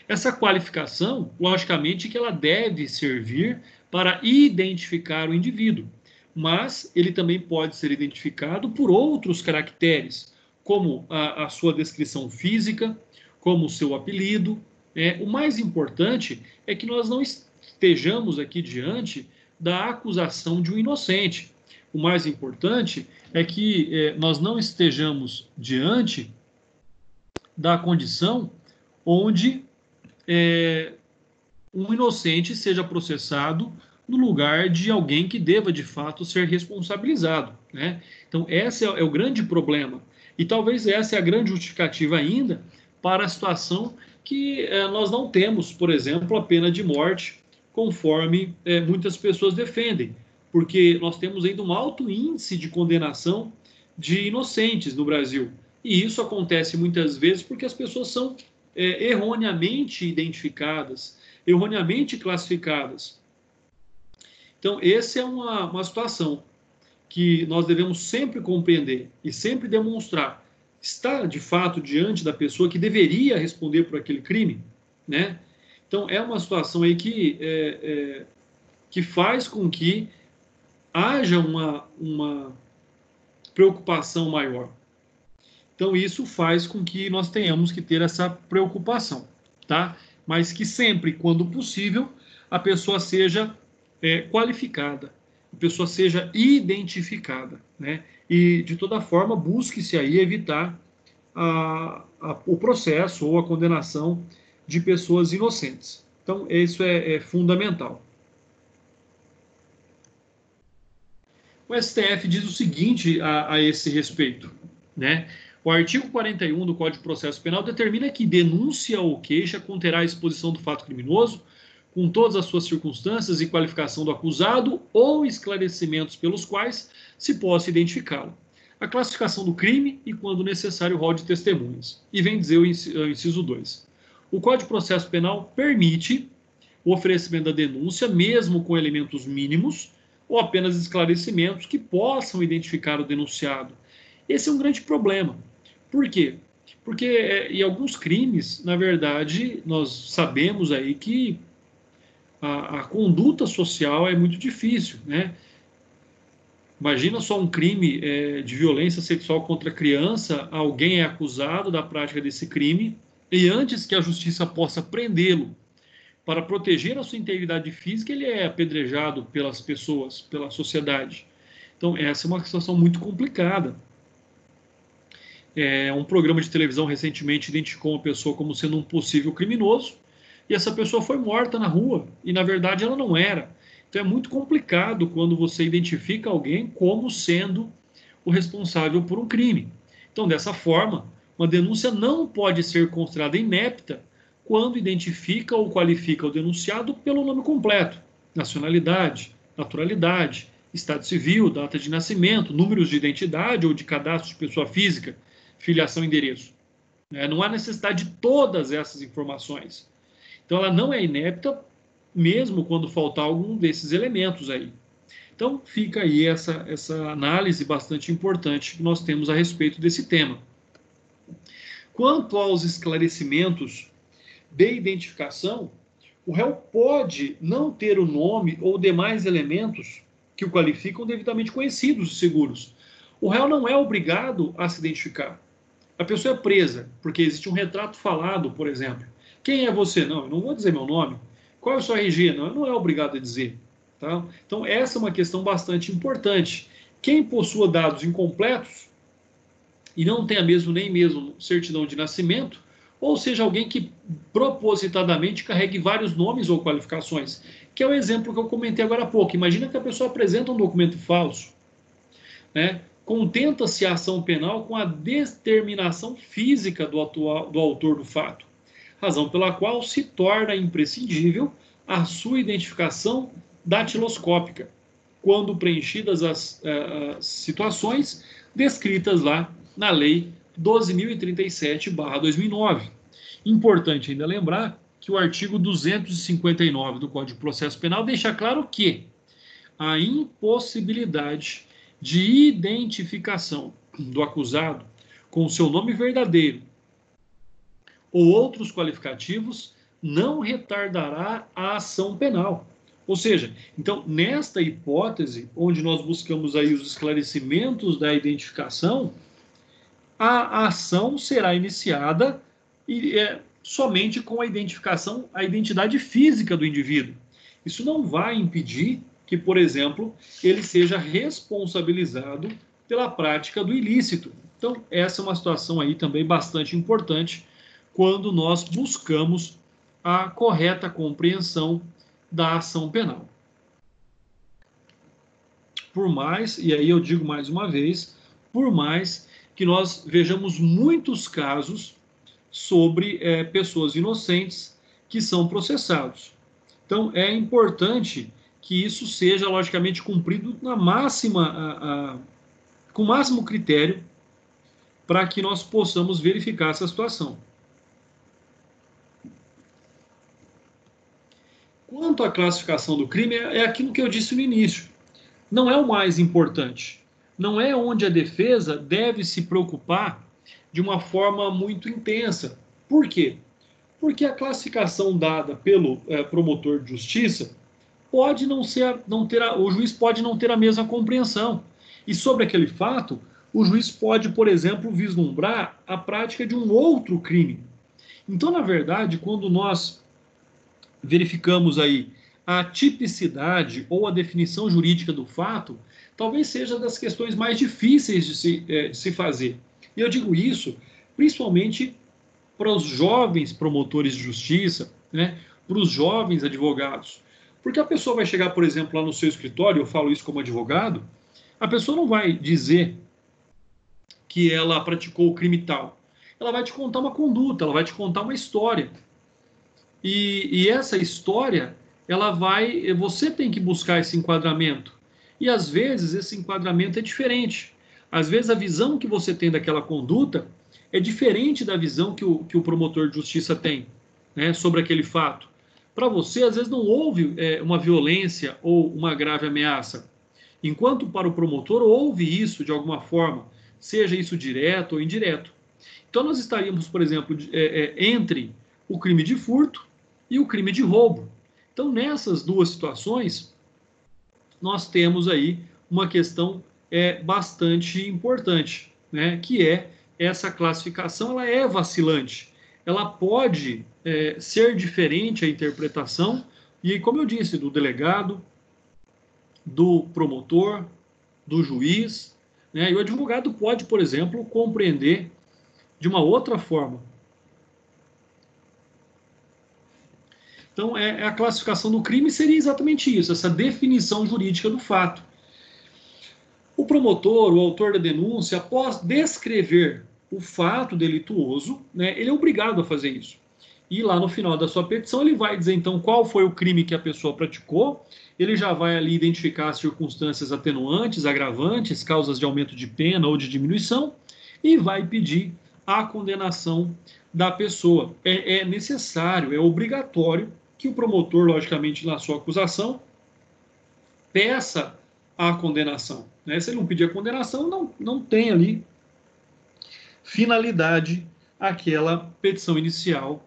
Essa qualificação, logicamente, que ela deve servir para identificar o indivíduo, mas ele também pode ser identificado por outros caracteres, como a sua descrição física, como o seu apelido. O mais importante é que nós não estejamos aqui diante da acusação de um inocente. O mais importante é que nós não estejamos diante da condição onde um inocente seja processado no lugar de alguém que deva, de fato, ser responsabilizado, né? Então, esse é o grande problema. E talvez essa é a grande justificativa ainda para a situação que nós não temos, por exemplo, a pena de morte, conforme muitas pessoas defendem, porque nós temos ainda um alto índice de condenação de inocentes no Brasil. E isso acontece muitas vezes porque as pessoas são erroneamente identificadas, erroneamente classificadas. Então, essa é uma situação que nós devemos sempre compreender e sempre demonstrar. Está, de fato, diante da pessoa que deveria responder por aquele crime, né? Então, é uma situação aí que faz com que haja uma preocupação maior. Então, isso faz com que nós tenhamos que ter essa preocupação, tá? Mas que sempre, quando possível, a pessoa seja qualificada, a pessoa seja identificada, né? E, de toda forma, busque-se aí evitar o processo ou a condenação de pessoas inocentes. Então, isso é fundamental. O STF diz o seguinte a esse respeito, né? O artigo 41 do Código de Processo Penal determina que denúncia ou queixa conterá a exposição do fato criminoso, com todas as suas circunstâncias e qualificação do acusado ou esclarecimentos pelos quais se possa identificá-lo, a classificação do crime e, quando necessário, o rol de testemunhas. E vem dizer o inciso 2. O Código de Processo Penal permite o oferecimento da denúncia, mesmo com elementos mínimos, ou apenas esclarecimentos que possam identificar o denunciado. Esse é um grande problema. Por quê? Porque em alguns crimes, na verdade, nós sabemos aí que a conduta social é muito difícil, né? Imagina só um crime de violência sexual contra criança, alguém é acusado da prática desse crime, e antes que a justiça possa prendê-lo para proteger a sua integridade física, ele é apedrejado pelas pessoas, pela sociedade. Então, essa é uma situação muito complicada. Um programa de televisão recentemente identificou uma pessoa como sendo um possível criminoso, e essa pessoa foi morta na rua, e na verdade ela não era. Então é muito complicado quando você identifica alguém como sendo o responsável por um crime. Então, dessa forma, uma denúncia não pode ser considerada inepta quando identifica ou qualifica o denunciado pelo nome completo, nacionalidade, naturalidade, estado civil, data de nascimento, números de identidade ou de cadastro de pessoa física, filiação e endereço. Não há necessidade de todas essas informações. Então, ela não é inepta, mesmo quando faltar algum desses elementos aí. Então, fica aí essa análise bastante importante que nós temos a respeito desse tema. Quanto aos esclarecimentos de identificação, o réu pode não ter o nome ou demais elementos que o qualificam devidamente conhecidos e seguros. O réu não é obrigado a se identificar. A pessoa é presa, porque existe um retrato falado, por exemplo. Quem é você? Não, eu não vou dizer meu nome. Qual é o seu RG? Não, eu não é obrigado a dizer. Tá? Então, essa é uma questão bastante importante. Quem possua dados incompletos e não tenha nem mesmo certidão de nascimento, ou seja, alguém que propositadamente carregue vários nomes ou qualificações, que é o exemplo que eu comentei agora há pouco. Imagina que a pessoa apresenta um documento falso, né? Contenta-se a ação penal com a determinação física do autor do fato, razão pela qual se torna imprescindível a sua identificação datiloscópica, quando preenchidas as situações descritas lá na Lei 12.037/2009. Importante ainda lembrar que o artigo 259 do Código de Processo Penal deixa claro que a impossibilidade de identificação do acusado com o seu nome verdadeiro ou outros qualificativos não retardará a ação penal. Ou seja, então, nesta hipótese, onde nós buscamos aí os esclarecimentos da identificação, a ação será iniciada somente com a identificação, a identidade física do indivíduo. Isso não vai impedir que, por exemplo, ele seja responsabilizado pela prática do ilícito. Então, essa é uma situação aí também bastante importante quando nós buscamos a correta compreensão da ação penal. por mais, e aí eu digo mais uma vez, por mais que nós vejamos muitos casos sobre pessoas inocentes que são processados. Então, é importante que isso seja, logicamente, cumprido na máxima, com o máximo critério para que nós possamos verificar essa situação. Quanto à classificação do crime, é aquilo que eu disse no início. Não é o mais importante. Não é onde a defesa deve se preocupar de uma forma muito intensa. Por quê? Porque a classificação dada pelo promotor de justiça pode o juiz pode não ter a mesma compreensão. E sobre aquele fato, o juiz pode, por exemplo, vislumbrar a prática de um outro crime. Então, na verdade, quando nós verificamos aí a tipicidade ou a definição jurídica do fato, talvez seja das questões mais difíceis de se fazer. E eu digo isso principalmente para os jovens promotores de justiça, né, para os jovens advogados. Porque a pessoa vai chegar, por exemplo, lá no seu escritório, eu falo isso como advogado, a pessoa não vai dizer que ela praticou o crime tal. Ela vai te contar uma conduta, ela vai te contar uma história. E essa história, você tem que buscar esse enquadramento. E às vezes esse enquadramento é diferente. Às vezes a visão que você tem daquela conduta é diferente da visão que o promotor de justiça tem, né, sobre aquele fato. Para você, às vezes não houve uma violência ou uma grave ameaça. Enquanto para o promotor houve isso de alguma forma, seja isso direto ou indireto. Então nós estaríamos, por exemplo, entre o crime de furto e o crime de roubo. Então, nessas duas situações, nós temos aí uma questão bastante importante, né? Que é essa classificação, ela é vacilante. Ela pode ser diferente a interpretação, e como eu disse, do delegado, do promotor, do juiz, né? E o advogado pode, por exemplo, compreender de uma outra forma. Então, a classificação do crime seria exatamente isso, essa definição jurídica do fato. O promotor, o autor da denúncia, após descrever o fato delituoso, né, ele é obrigado a fazer isso. E lá no final da sua petição, ele vai dizer, então, qual foi o crime que a pessoa praticou, ele já vai ali identificar as circunstâncias atenuantes, agravantes, causas de aumento de pena ou de diminuição, e vai pedir a condenação da pessoa. É necessário, é obrigatório que o promotor, logicamente, na sua acusação, peça a condenação. Né? Se ele não pedir a condenação, não tem ali finalidade aquela petição inicial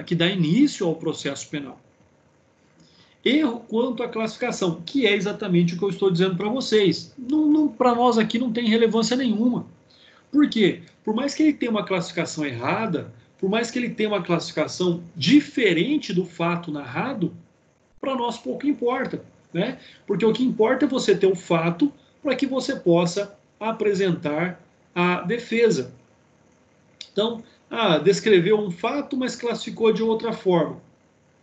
que dá início ao processo penal. Erro quanto à classificação, que é exatamente o que eu estou dizendo para vocês. Para nós aqui não tem relevância nenhuma. Por quê? Por mais que ele tenha uma classificação errada, por mais que ele tenha uma classificação diferente do fato narrado, para nós pouco importa, né? Porque o que importa é você ter o fato para que você possa apresentar a defesa. Então, descreveu um fato, mas classificou de outra forma.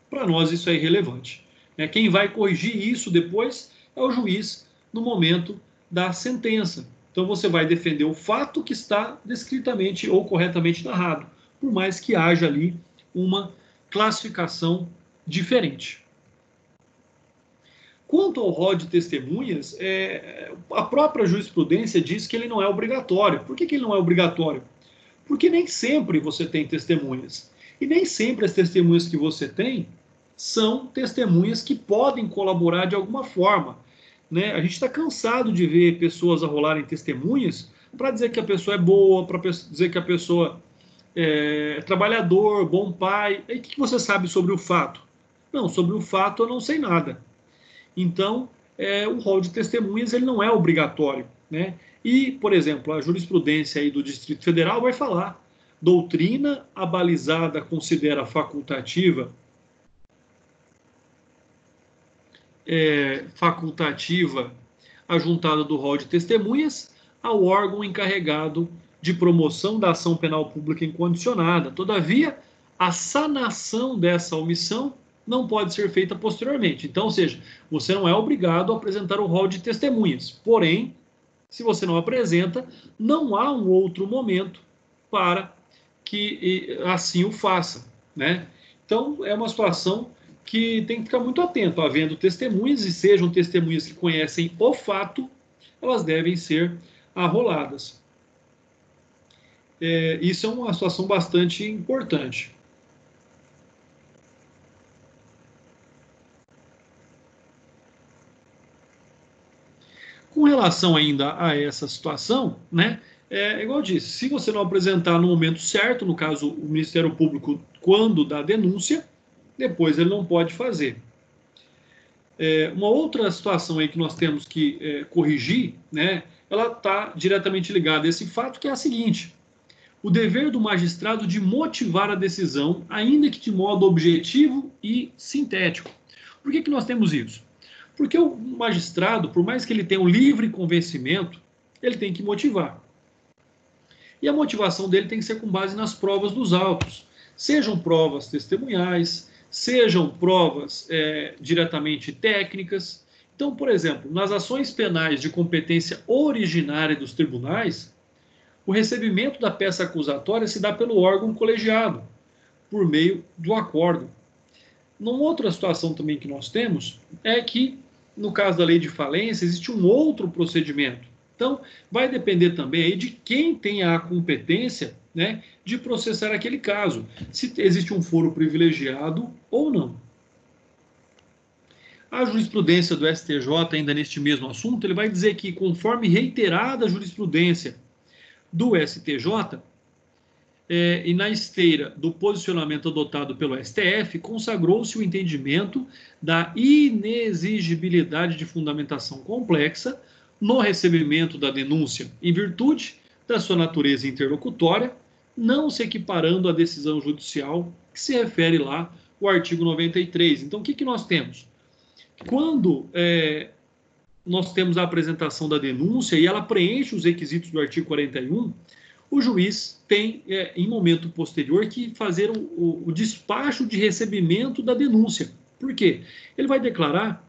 Para nós isso é irrelevante. Quem vai corrigir isso depois é o juiz no momento da sentença. Então você vai defender o fato que está descritamente ou corretamente narrado, por mais que haja ali uma classificação diferente. Quanto ao rol de testemunhas, a própria jurisprudência diz que ele não é obrigatório. Por que ele não é obrigatório? Porque nem sempre você tem testemunhas. E nem sempre as testemunhas que você tem são testemunhas que podem colaborar de alguma forma. Né? A gente está cansado de ver pessoas arrolarem testemunhas para dizer que a pessoa é boa, para dizer que a pessoa é trabalhador, bom pai. E o que você sabe sobre o fato? Não, sobre o fato eu não sei nada. Então, o rol de testemunhas ele não é obrigatório. Né? E, por exemplo, a jurisprudência aí do Distrito Federal vai falar: doutrina abalizada considera facultativa a juntada do rol de testemunhas ao órgão encarregado de promoção da ação penal pública incondicionada. Todavia, a sanação dessa omissão não pode ser feita posteriormente. Então, ou seja, você não é obrigado a apresentar o rol de testemunhas. Porém, se você não apresenta, não há um outro momento para que assim o faça, né? Então, é uma situação que tem que ficar muito atento. Havendo testemunhas, e sejam testemunhas que conhecem o fato, elas devem ser arroladas. Isso é uma situação bastante importante. Com relação ainda a essa situação, né, igual eu disse, se você não apresentar no momento certo, no caso o Ministério Público, quando dá denúncia, depois ele não pode fazer. Uma outra situação aí que nós temos que corrigir, né, ela está diretamente ligada a esse fato, que é a seguinte: o dever do magistrado de motivar a decisão, ainda que de modo objetivo e sintético. Por que nós temos isso? Porque o magistrado, por mais que ele tenha um livre convencimento, ele tem que motivar. E a motivação dele tem que ser com base nas provas dos autos. Sejam provas testemunhais, sejam provas diretamente técnicas. Então, por exemplo, nas ações penais de competência originária dos tribunais, o recebimento da peça acusatória se dá pelo órgão colegiado, por meio do acórdão. Uma outra situação também que nós temos é que, no caso da lei de falência, existe um outro procedimento. Então, vai depender também aí de quem tem a competência, né, de processar aquele caso, se existe um foro privilegiado ou não. A jurisprudência do STJ, ainda neste mesmo assunto, ele vai dizer que, conforme reiterada a jurisprudência do STJ, e na esteira do posicionamento adotado pelo STF, consagrou-se o entendimento da inexigibilidade de fundamentação complexa no recebimento da denúncia, em virtude da sua natureza interlocutória, não se equiparando à decisão judicial que se refere lá o artigo 93. Então, o que nós temos? Quando nós temos a apresentação da denúncia e ela preenche os requisitos do artigo 41, o juiz tem, em momento posterior, que fazer o despacho de recebimento da denúncia. Por quê? Ele vai declarar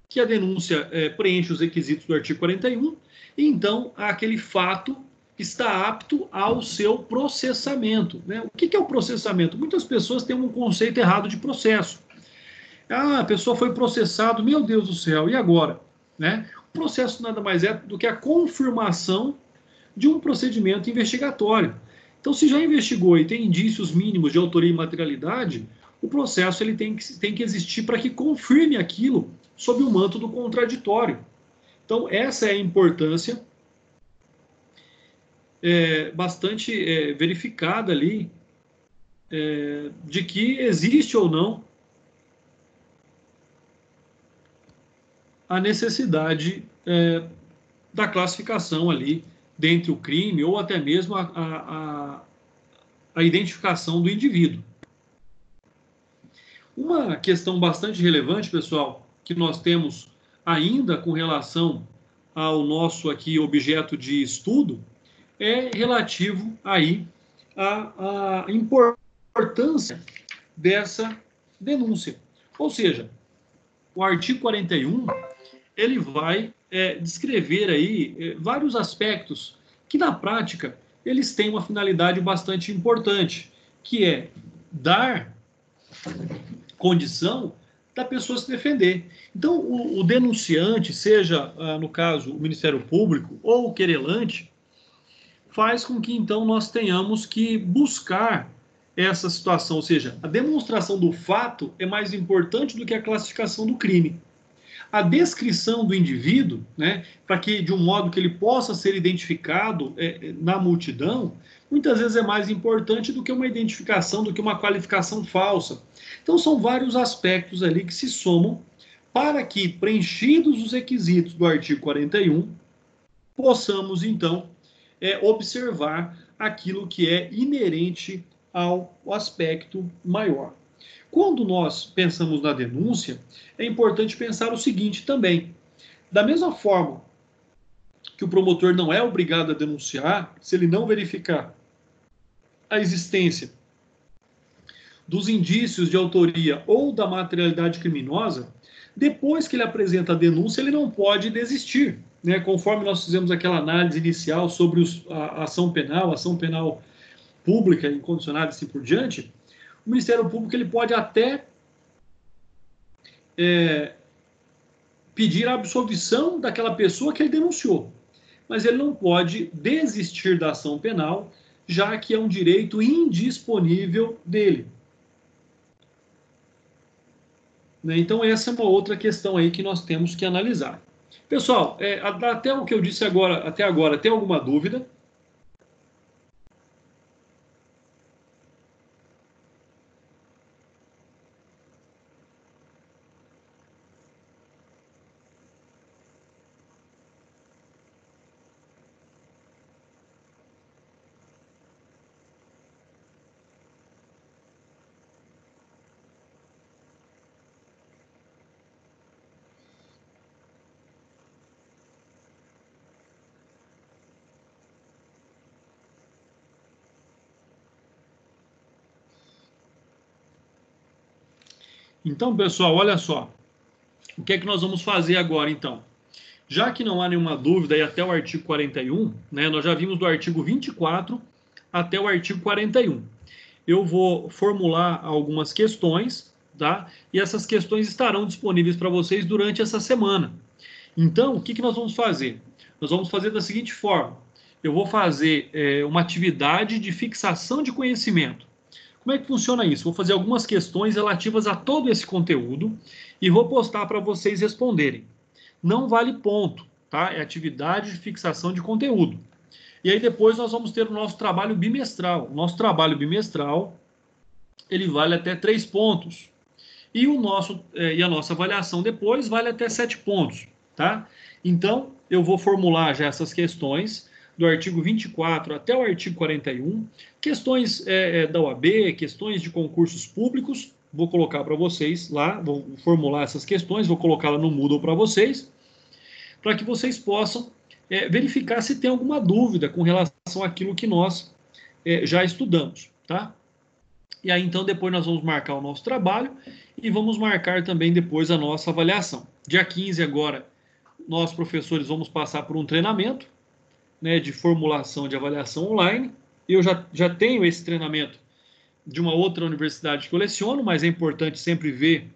que a denúncia preenche os requisitos do artigo 41, e então aquele fato está apto ao seu processamento, né? O que é o processamento? Muitas pessoas têm um conceito errado de processo. A pessoa foi processada, meu Deus do céu, e agora? Né? O processo nada mais é do que a confirmação de um procedimento investigatório. Então, se já investigou e tem indícios mínimos de autoria e materialidade, o processo ele tem que existir para que confirme aquilo sob o manto do contraditório. Então, essa é a importância bastante verificada ali de que existe ou não a necessidade da classificação ali dentre o crime ou até mesmo a identificação do indivíduo. Uma questão bastante relevante, pessoal, que nós temos ainda com relação ao nosso aqui objeto de estudo é relativo aí à importância dessa denúncia. Ou seja, o artigo 41 ele vai descrever aí vários aspectos que, na prática, eles têm uma finalidade bastante importante, que é dar condição da pessoa se defender. Então, o denunciante, seja, no caso, o Ministério Público ou o querelante, faz com que, então, nós tenhamos que buscar essa situação, ou seja, a demonstração do fato é mais importante do que a classificação do crime. A descrição do indivíduo, né, para que de um modo que ele possa ser identificado na multidão, muitas vezes é mais importante do que uma identificação, do que uma qualificação falsa. Então são vários aspectos ali que se somam para que, preenchidos os requisitos do artigo 41, possamos então observar aquilo que é inerente ao aspecto maior. Quando nós pensamos na denúncia, é importante pensar o seguinte também. Da mesma forma que o promotor não é obrigado a denunciar, se ele não verificar a existência dos indícios de autoria ou da materialidade criminosa, depois que ele apresenta a denúncia, ele não pode desistir, né? Conforme nós fizemos aquela análise inicial sobre a ação penal pública, incondicionada e assim por diante, o Ministério Público ele pode até pedir a absolvição daquela pessoa que ele denunciou, mas ele não pode desistir da ação penal, já que é um direito indisponível dele. Então, essa é uma outra questão aí que nós temos que analisar. Pessoal, até o que eu disse até agora, tem alguma dúvida? Então, pessoal, olha só. O que é que nós vamos fazer agora, então? Já que não há nenhuma dúvida e até o artigo 41, né, nós já vimos do artigo 24 até o artigo 41. Eu vou formular algumas questões, tá? E essas questões estarão disponíveis para vocês durante essa semana. Então, o que que nós vamos fazer? Nós vamos fazer da seguinte forma. Eu vou fazer uma atividade de fixação de conhecimento. Como é que funciona isso? Vou fazer algumas questões relativas a todo esse conteúdo e vou postar para vocês responderem. Não vale ponto, tá? É atividade de fixação de conteúdo. E aí depois nós vamos ter o nosso trabalho bimestral. O nosso trabalho bimestral, ele vale até 3 pontos. E a nossa avaliação depois vale até 7 pontos, tá? Então, eu vou formular já essas questões do artigo 24 até o artigo 41, questões da OAB, questões de concursos públicos, vou colocar para vocês lá, vou formular essas questões, vou colocá-la no Moodle para vocês, para que vocês possam verificar se tem alguma dúvida com relação àquilo que nós já estudamos, tá? E aí, então, depois nós vamos marcar o nosso trabalho e vamos marcar também depois a nossa avaliação. Dia 15 agora, nós, professores, vamos passar por um treinamento, né, de formulação de avaliação online. Eu já tenho esse treinamento de uma outra universidade que eu leciono, mas é importante sempre ver,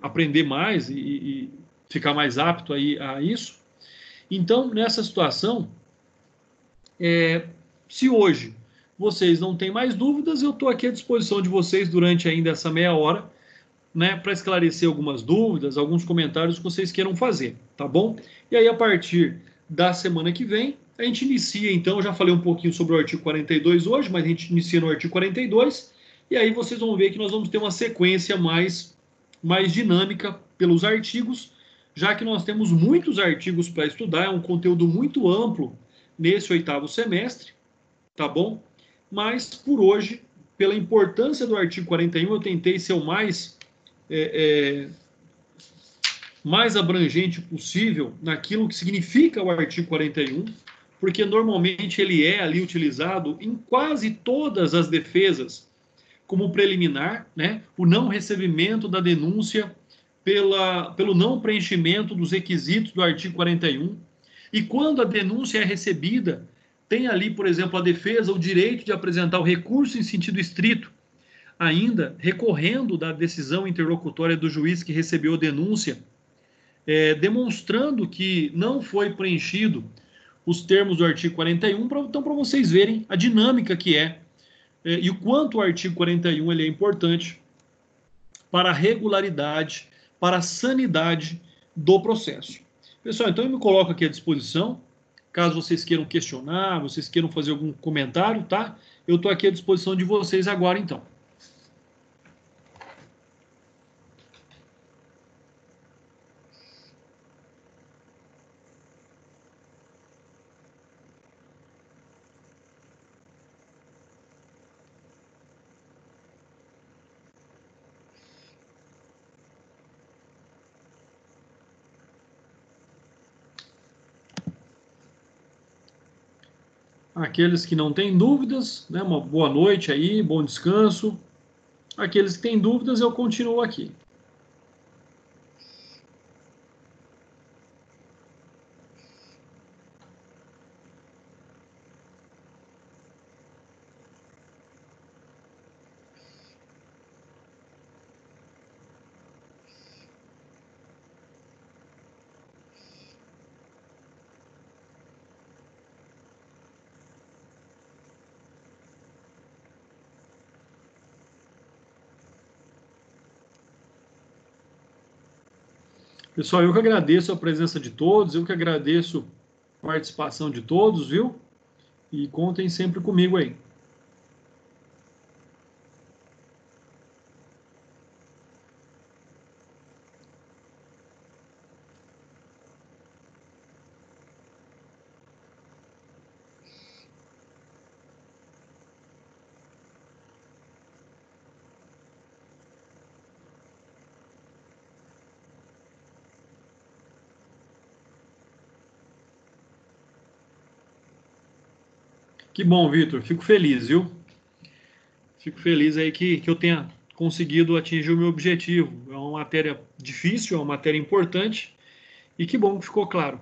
aprender mais e ficar mais apto aí a isso. Então, nessa situação, se hoje vocês não têm mais dúvidas, eu estou aqui à disposição de vocês durante ainda essa meia hora, né, para esclarecer algumas dúvidas, alguns comentários que vocês queiram fazer, tá bom? E aí, a partir da semana que vem, a gente inicia, então, eu já falei um pouquinho sobre o artigo 42 hoje, mas a gente inicia no artigo 42, e aí vocês vão ver que nós vamos ter uma sequência mais dinâmica pelos artigos, já que nós temos muitos artigos para estudar, é um conteúdo muito amplo nesse 8º semestre, tá bom? Mas, por hoje, pela importância do artigo 41, eu tentei ser o mais abrangente possível naquilo que significa o artigo 41, porque normalmente ele é ali utilizado em quase todas as defesas como preliminar, né? O não recebimento da denúncia pelo não preenchimento dos requisitos do artigo 41. E quando a denúncia é recebida, tem ali, por exemplo, a defesa o direito de apresentar o recurso em sentido estrito, ainda recorrendo da decisão interlocutória do juiz que recebeu a denúncia, demonstrando que não foi preenchido os termos do artigo 41, então para vocês verem a dinâmica que e o quanto o artigo 41 ele é importante para a regularidade, para a sanidade do processo. Pessoal, então eu me coloco aqui à disposição, caso vocês queiram questionar, vocês queiram fazer algum comentário, tá? Eu estou aqui à disposição de vocês agora, então. Aqueles que não têm dúvidas, né, uma boa noite aí, bom descanso. Aqueles que têm dúvidas, eu continuo aqui. Pessoal, eu que agradeço a presença de todos, eu que agradeço a participação de todos, viu? E contem sempre comigo aí. Que bom, Vitor. Fico feliz, viu? Fico feliz aí que eu tenha conseguido atingir o meu objetivo. É uma matéria difícil, é uma matéria importante, e que bom que ficou claro.